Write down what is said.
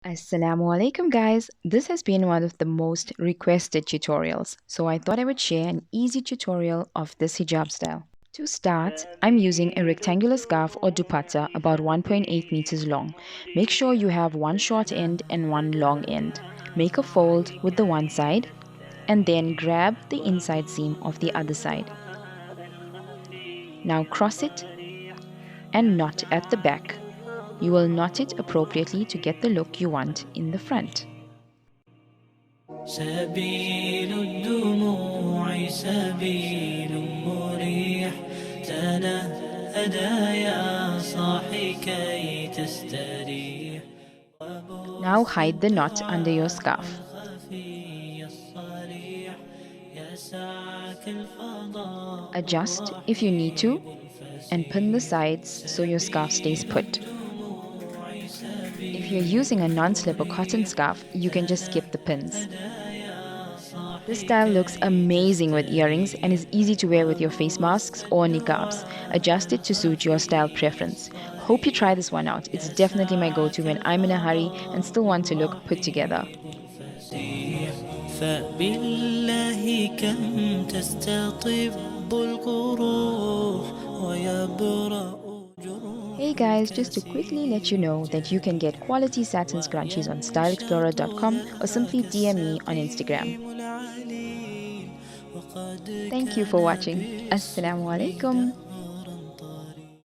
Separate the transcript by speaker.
Speaker 1: Assalamu alaikum guys. This has been one of the most requested tutorials, so I thought I would share an easy tutorial of this hijab style. To start, I'm using a rectangular scarf or dupatta about 1.8 meters long. Make sure you have one short end and one long end. Make a fold with the one side and then grab the inside seam of the other side. Now cross it and knot at the back. You will knot it appropriately to get the look you want in the front.
Speaker 2: سبيل الدموع سبيل مريح تنهدى يا صاحي كي تستريح
Speaker 1: Now hide the knot under your scarf. Adjust if you need to and pin the sides so your scarf stays put. If you're using a non-slip or cotton scarf, you can just skip the pins. This style looks amazing with earrings and is easy to wear with your face masks or niqabs. Adjust it to suit your style preference. Hope you try this one out. It's definitely my go-to when I'm in a hurry and still want to look put together.
Speaker 2: فبالله كم تستطب القروح ويبرأ
Speaker 1: Hey guys, just to quickly let you know that you can get quality satin scrunchies on stylexploras.com or simply DM me on Instagram. Thank you for watching. Assalamu alaikum.